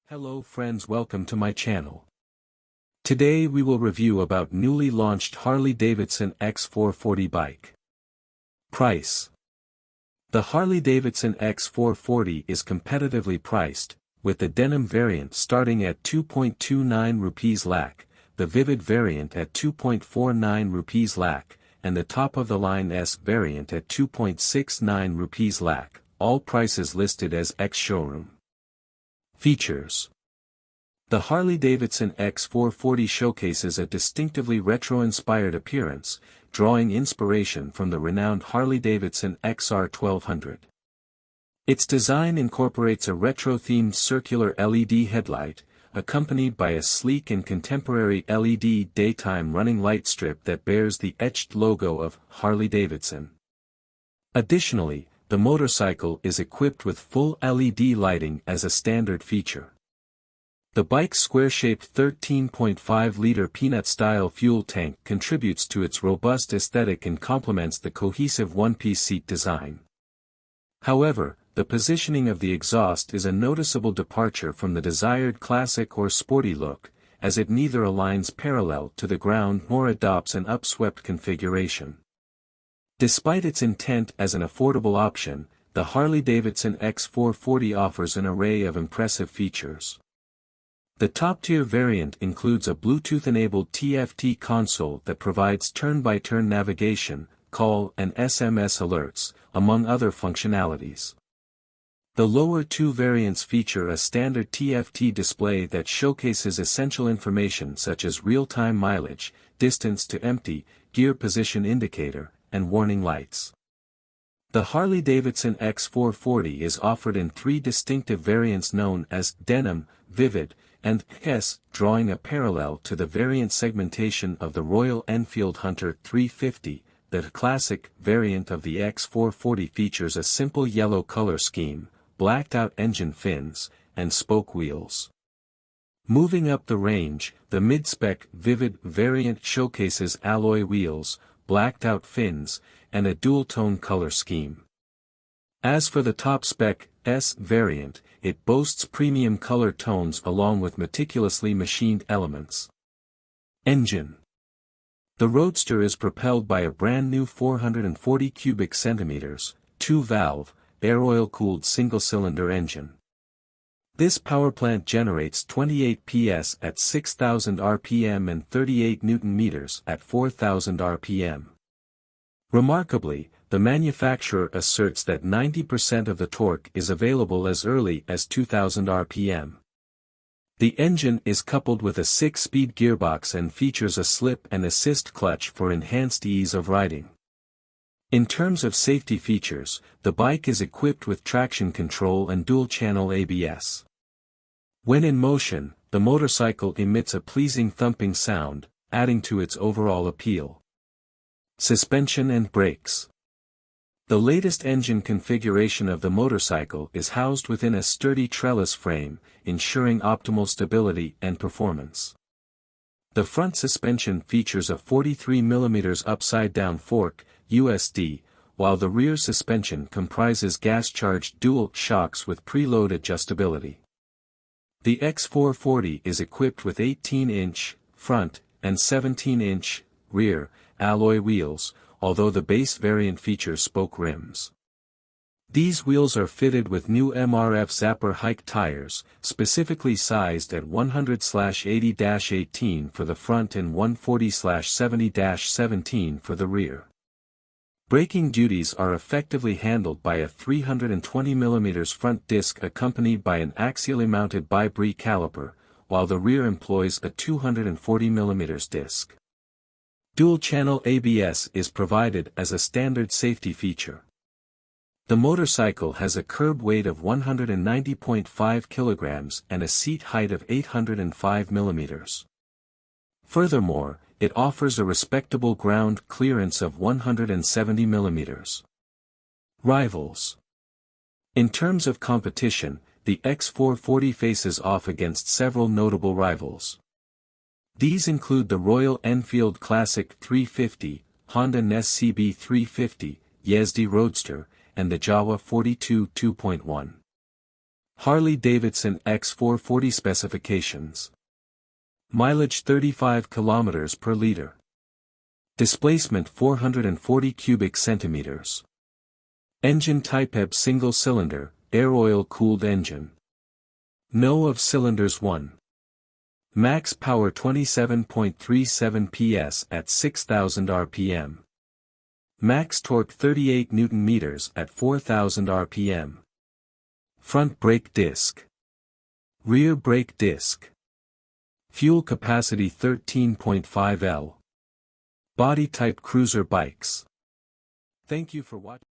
Hello friends, welcome to my channel. Today we will review about newly launched Harley Davidson X440 bike. Price. The Harley Davidson X440 is competitively priced, with the denim variant starting at 2.29 rupees lakh, the vivid variant at 2.49 rupees lakh, and the top-of-the-line S variant at 2.69 rupees lakh, all prices listed as ex-showroom. Features. The Harley Davidson X440 showcases a distinctively retro-inspired appearance, drawing inspiration from the renowned Harley Davidson XR1200. Its design incorporates a retro-themed circular LED headlight, accompanied by a sleek and contemporary LED daytime running light strip that bears the etched logo of Harley Davidson. Additionally, the motorcycle is equipped with full LED lighting as a standard feature. The bike's square-shaped 13.5-liter peanut-style fuel tank contributes to its robust aesthetic and complements the cohesive one-piece seat design. However, the positioning of the exhaust is a noticeable departure from the desired classic or sporty look, as it neither aligns parallel to the ground nor adopts an upswept configuration. Despite its intent as an affordable option, the Harley-Davidson X440 offers an array of impressive features. The top-tier variant includes a Bluetooth-enabled TFT console that provides turn-by-turn navigation, call and SMS alerts, among other functionalities. The lower two variants feature a standard TFT display that showcases essential information such as real-time mileage, distance to empty, gear position indicator, and warning lights. The Harley-Davidson X440 is offered in three distinctive variants known as Denim, Vivid, and S, drawing a parallel to the variant segmentation of the Royal Enfield Hunter 350. The classic variant of the X440 features a simple yellow color scheme, blacked-out engine fins, and spoke wheels. Moving up the range, the mid-spec Vivid variant showcases alloy wheels, blacked-out fins, and a dual-tone color scheme. As for the top-spec S variant, it boasts premium color tones along with meticulously machined elements. Engine. The Roadster is propelled by a brand new 440 cubic centimeters, 2-valve, air-oil-cooled single-cylinder engine. This powerplant generates 28 PS at 6,000 RPM and 38 Nm at 4,000 RPM. Remarkably, the manufacturer asserts that 90% of the torque is available as early as 2,000 RPM. The engine is coupled with a 6-speed gearbox and features a slip and assist clutch for enhanced ease of riding. In terms of safety features, the bike is equipped with traction control and dual-channel ABS. When in motion, the motorcycle emits a pleasing thumping sound, adding to its overall appeal. Suspension and brakes. The latest engine configuration of the motorcycle is housed within a sturdy trellis frame, ensuring optimal stability and performance. The front suspension features a 43 mm upside-down fork, USD, while the rear suspension comprises gas-charged dual shocks with preload adjustability. The X440 is equipped with 18-inch front and 17-inch rear alloy wheels, although the base variant features spoke rims. These wheels are fitted with new MRF Zapper Hike tires, specifically sized at 100/80-18 for the front and 140/70-17 for the rear. Braking duties are effectively handled by a 320 mm front disc accompanied by an axially mounted bi-bree caliper, while the rear employs a 240 mm disc. Dual-channel ABS is provided as a standard safety feature. The motorcycle has a curb weight of 190.5 kilograms and a seat height of 805 mm. Furthermore, it offers a respectable ground clearance of 170 mm. Rivals. In terms of competition, the X440 faces off against several notable rivals. These include the Royal Enfield Classic 350, Honda NES CB 350, Yazdi Roadster, and the Jawa 42 2.1. Harley Davidson X440 specifications. Mileage 35 km per liter. Displacement 440 cubic centimeters. Engine type EB single cylinder, air oil cooled engine. No of cylinders 1. Max power 27.37 PS at 6,000 rpm. Max torque 38 Nm at 4,000 rpm. Front brake disc. Rear brake disc. Fuel capacity 13.5 L. Body type cruiser bikes. Thank you for watching.